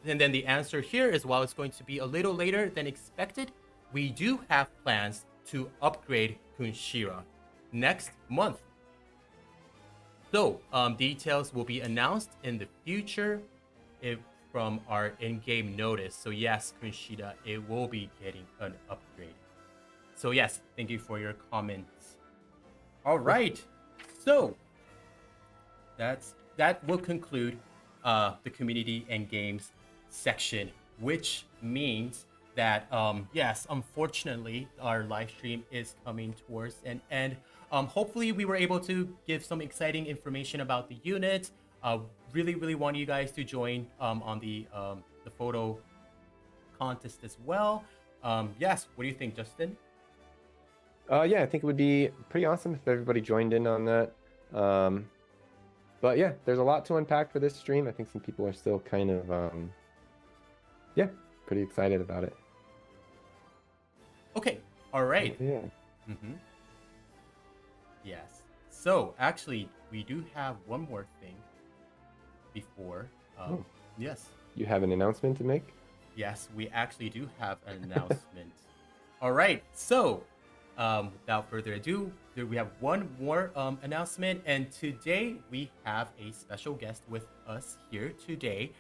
and then the answer here is while it's going to be a little later than expected, we do have plans to upgrade Kunshira next month. So details will be announced in the future from our in-game notice. So yes, Kunshira, it will be getting an upgrade. So yes, thank you for your comments. All right, so that will conclude the community and games section which means that yes, unfortunately, our live stream is coming towards an end. Hopefully, we were able to give some exciting information about the unit. Really want you guys to join on the photo contest as well. Yes, what do you think, Justin? Yeah, I think it would be pretty awesome if everybody joined in on that. But yeah, there's a lot to unpack for this stream. I think some people are still kind of, yeah, pretty excited about it. Okay, all right. Yeah. Yes. So actually, we do have one more thing before. Yes. You have an announcement to make? Yes, we actually do have an announcement. All right. So without further ado, we have one more announcement. And today we have a special guest with us here today.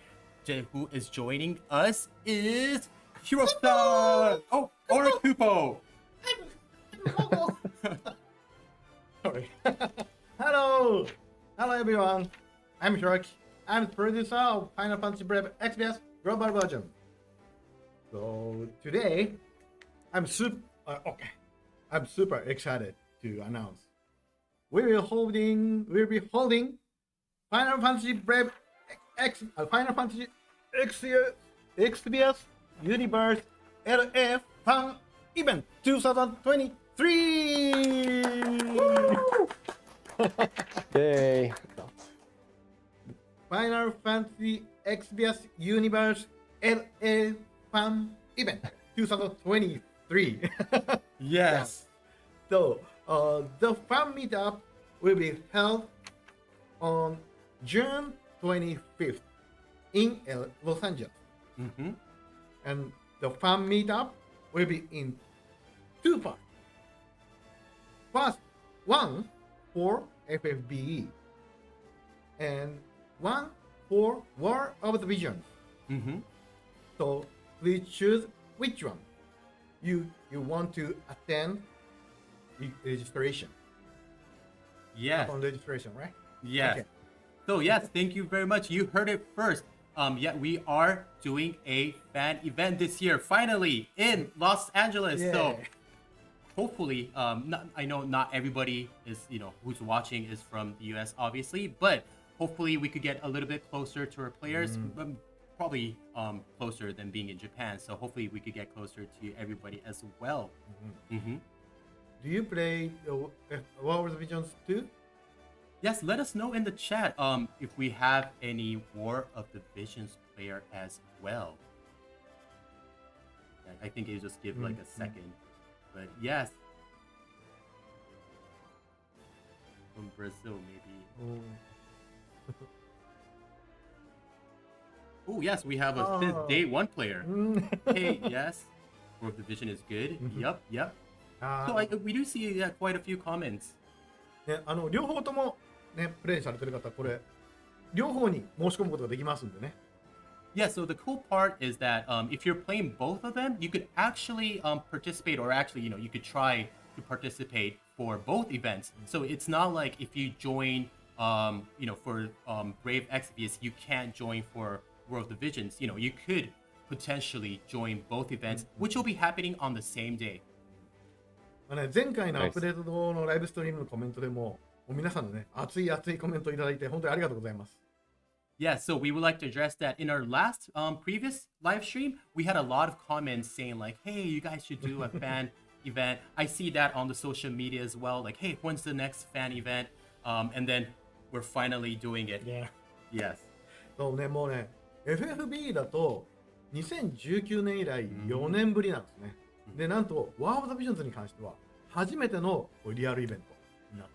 Who is joining us is Hiro-san! Oh, or Kupo! Sorry. Hello everyone. I'm Hiroki. I'm the producer of Final Fantasy Brave Exvius Global Version. So today, I'm super excited to announce we'll be holding Final Fantasy Brave Final Fantasy Exvius Universe LA Fan Event 2023. Yay. Final Fantasy Exvius Universe LA Fan Event 2023. Yes. So, the fan meetup will be held on June 25th in Los Angeles. And the fan meetup will be in two parts. First, one for FFBE and one for War of the Visions. So please choose which one you want to attend registration. Yes. On registration, right? Yes. Okay. So yes, thank you very much. You heard it first. Yeah, we are doing a fan event this year, finally in Los Angeles. Yeah. So hopefully, I know not everybody is, who's watching is from the US, obviously, but hopefully we could get a little bit closer to our players. Probably closer than being in Japan. So hopefully we could get closer to everybody as well. Do you play War of the Visions too? Yes, let us know in the chat if we have any War of the Visions player as well. I think it'll just give like a second. But yes. From Brazil, maybe. Oh, yes, we have a since day one player. Hey, yes. War of the Vision is good. Yep. So we do see quite a few comments. ね、両方ともね、プレイされてる方、これ両方に申し込むことができますんでね。Yeah, so the cool part is that if you're playing both of them, you could actually participate, or actually, you could try to participate for both events. So it's not like if you join, for Brave Exvius, you can't join for War of the Visions. You could potentially join both events, which will be happening on the same day. 前回のアップデートのライブストリームのコメントでも、皆さんのね、熱いコメントいただいて、本当にありがとうございます。Yeah, so we would like to address that in our last previous live stream. We had a lot of comments saying like, hey, you guys should do a fan event. I see that on the social media as well. Like, hey, when's the next fan event? And then we're finally doing it. Yeah. Yes. そうね、もうね、FFBE だと2019年以来4年ぶりなんですね。で、なんと、War of the Visions に関しては初めてのリアルイベントになる。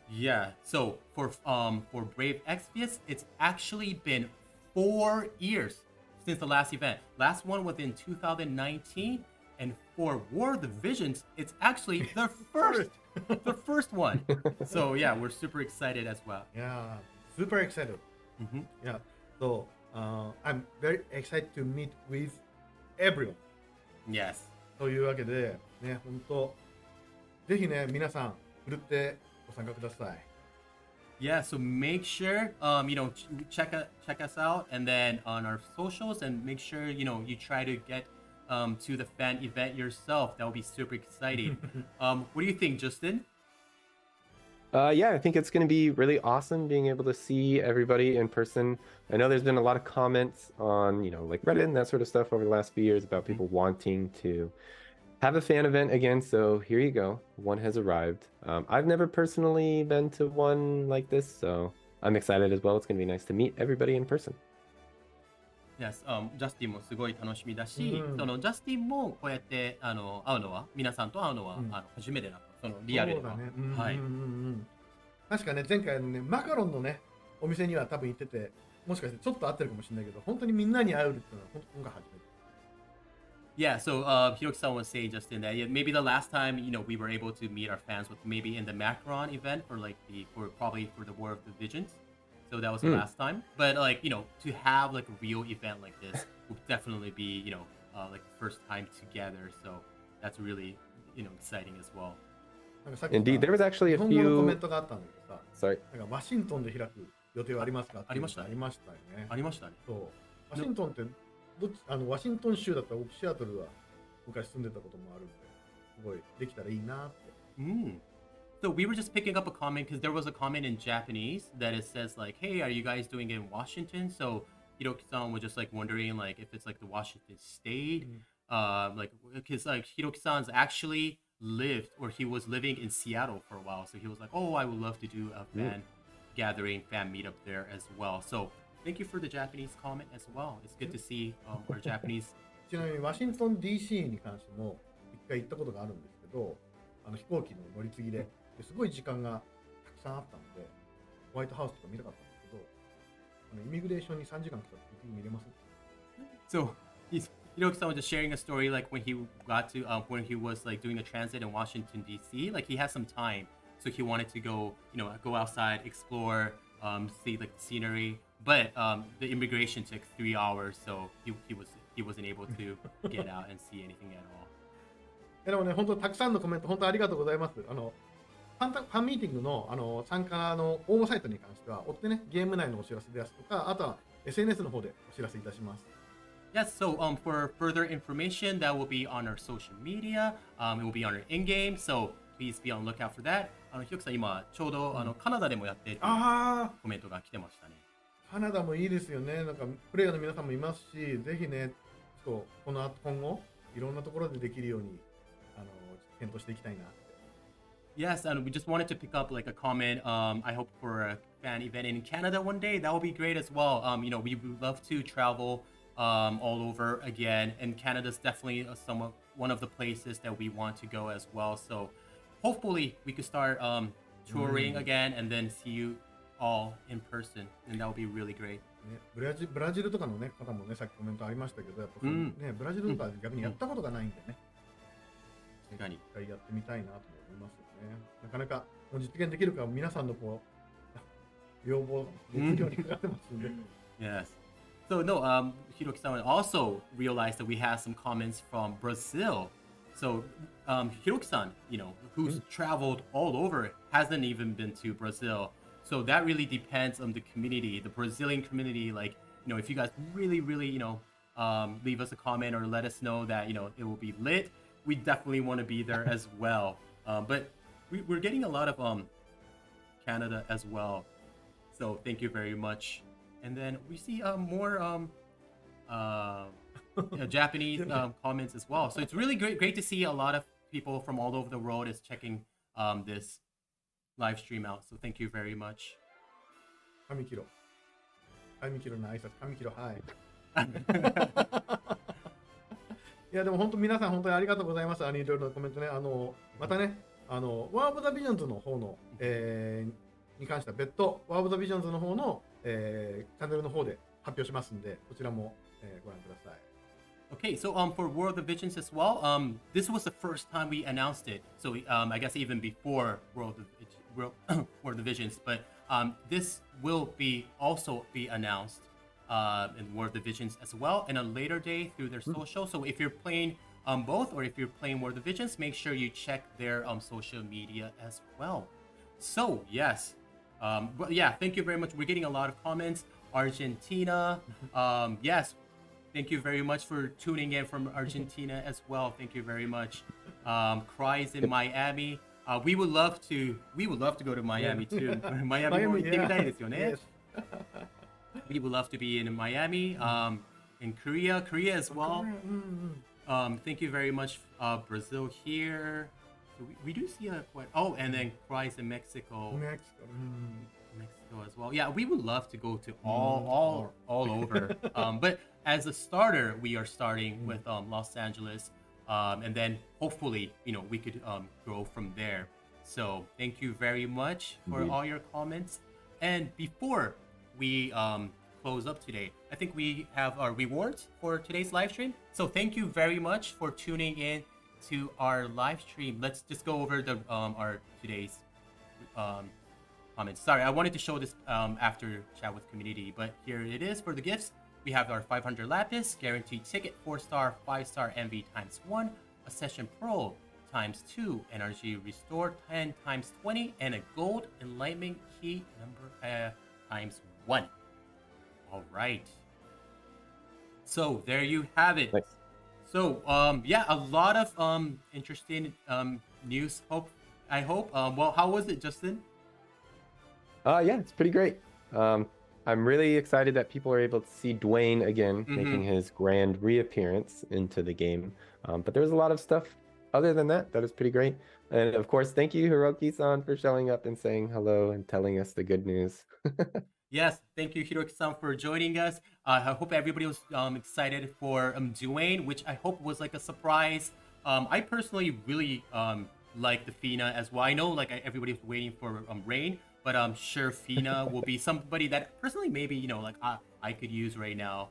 Yeah, so for Brave Exvius, it's actually been 4 years since the last event. Last one was in 2019, and for War of the Visions, it's actually the first one. So yeah, we're super excited as well. Yeah, super excited. Yeah, so I'm very excited to meet with everyone. Yes. というわけで、ね、本当ぜひね、皆さん、ふるってご参加ください。Yeah, so make sure check us out, and then on our socials, and make sure you try to get to the fan event yourself. That would be super exciting. What do you think, Justin? Yeah, I think it's going to be really awesome being able to see everybody in person. I know there's been a lot of comments on, like Reddit and that sort of stuff over the last few years about people wanting to have a fan event again. So here you go. One has arrived. I've never personally been to one like this, so I'm excited as well. It's going to be nice to meet everybody in person. Yes, ジャスティンもすごい楽しみだし、うんそのジャスティンもこうやって会うのは皆さんと会うのは、初めてだと、そのリアルでは。そうだね。はい。確かね、前回のね、マカロンのね、お店には多分行ってて、もしかしてちょっと合ってるかもしれないけど、本当にみんなに会えるっていうのは本当今回初めて。Yeah, so Hiroki-san was saying just in that maybe the last time we were able to meet our fans was maybe in the Macron event for probably for the War of the Visions. So that was the last time. But to have like a real event like this would definitely be like the first time together. So that's really exciting as well. なんかさっきさ Indeed, there was actually 日 a 本語のコメン few. トがあったんだけどさ、 Sorry. なんかワシントンで開く予定はありますかっていうのがありましたありましたよね。ありましたね。そう。ワシントンってどっちワシントン州だったら僕シアトルは昔住んでたこともあるんで、すごいできたらいいなって。So we were just picking up a comment because there was a comment in Japanese that it says like, "Hey, are you guys doing it in Washington?" So Hiroki-san was just like wondering like if it's like the Washington State, like because like Hiroki-san's actually lived or he was living in Seattle for a while, so he was like, "Oh, I would love to do a fan gathering, fan meetup there as well." So thank you for the Japanese comment as well. It's good to see our Japanese. ちなみにワシントン DC に関しても一回行ったことがあるんですけど、飛行機の乗り継ぎですごい時間がたくさんあったので、ホワイトハウスとか見たかったんですけど、イミグレーションに3時間来たら見れます。 So Hiroki-san was just sharing a story like when he got to when he was like doing a transit in Washington D.C. Like he had some time, so he wanted to go go outside, explore, see like the scenery. But the immigration took 3 hours, so he wasn't able to get out and see anything at all. でもね、本当たくさんのコメント本当ありがとうございます。ファンミーティングの参加の応募サイトに関しては追ってね、ゲーム内のお知らせですとか、あとは SNS の方でお知らせいたします。Yes, so for further information, that will be on our social media. It will be on our in-game, so please be on the lookout for that. ひろきさん、今ちょうどカナダでもやってっていうコメントが来てましたね。カナダもいいですよね。なんかプレイヤーの皆さんもいますし、ぜひね、ちょっとこの後今後いろんなところでできるように検討していきたいな。Yes, and we just wanted to pick up like a comment. I hope for a fan event in Canada one day. That would be great as well. We would love to travel all over again, and Canada's definitely one of the places that we want to go as well. So hopefully we could start touring again and then see you all in person, and that would be really great. ね、ブラジルとかの、ね、方もね、さっきコメントありましたけど、やっぱね、ブラジルとか逆にやったことがないんでね、一回やってみたいなと思いますよね。なかなかもう実現できるか皆さんのこう要望、熱量にかかってますんで。Yes. So no, Hiroki-san also realized that we have some comments from Brazil. So Hiroki-san, who's traveled all over, hasn't even been to Brazil. So that really depends on the community, the Brazilian community. Like, if you guys really, leave us a comment or let us know that, it will be lit, we definitely want to be there as well. But we're getting a lot of Canada as well. So thank you very much. And then we see more Japanese comments as well. So it's really great to see a lot of people from all over the world is checking this live stream out. So thank you very much. 神キロの挨拶、神キロ、はい。いやでも本当皆さん本当にありがとうございます。いろいろなコメントね、またね、ワー・オブ・ザ・ビジョンズの方の、に関しては別途ワー・オブ・ザ・ビジョンズの方の、チャンネルの方で発表しますんで、こちらも、ご覧ください。Okay, so for War of the Visions as well, this was the first time we announced it. So I guess even before War of the Visions, but this will also be announced in War of the Visions as well in a later day through their social. So if you're playing both, or if you're playing War of the Visions, make sure you check their social media as well. So yes, But yeah, thank you very much. We're getting a lot of comments. Argentina, yes, thank you very much for tuning in from Argentina as well. Thank you very much. Cries in Miami. We would love to go to Miami too. Miami も行ってみたいですよね。We would love to be in Miami. In Korea as well. Thank you very much, Brazil here. So we do see quite. Oh, and then Cries in Mexico. Mexico as well. Yeah, we would love to go to all over. But as a starter, we are starting with Los Angeles, and then hopefully, we could grow from there. So thank you very much for all your comments. And before we close up today, I think we have our rewards for today's live stream. So thank you very much for tuning in to our live stream. Let's just go over the our today's comments. Sorry, I wanted to show this after chat with community, but here it is for the gifts. We have our 500 Lapis, guaranteed ticket, 4-star, 5-star MV times 1, a Session Pro times 2, NRG Restore 10 times 20, and a Gold Enlightenment Key number times 1. All right. So there you have it. Nice. So yeah, a lot of interesting news. I hope. Well, how was it, Justin? Yeah, it's pretty great. I'm really excited that people are able to see Dwayne again, making his grand reappearance into the game. But there was a lot of stuff other than that is pretty great. And of course, thank you, Hiroki-san, for showing up and saying hello and telling us the good news. Yes, thank you, Hiroki-san, for joining us. I hope everybody was excited for Dwayne, which I hope was like a surprise. I personally really like the Fina as well. I know like everybody was waiting for Rain, but I'm sure Fina will be somebody that personally maybe like I could use right now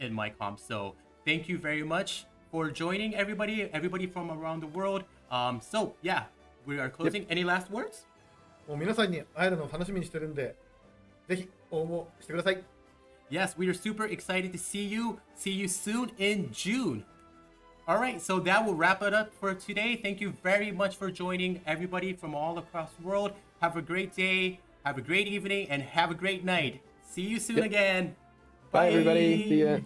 in my comp. So thank you very much for joining everybody from around the world. So yeah, we are closing. Yep. Any last words? もう皆さんに会えるのを楽しみにしてるんで、ぜひ応募してください。Yes, we are super excited to see you. See you soon in June. All right, so that will wrap it up for today. Thank you very much for joining everybody from all across the world. Have a great day, have a great evening, and have a great night. See you soon again. Bye, everybody. See ya.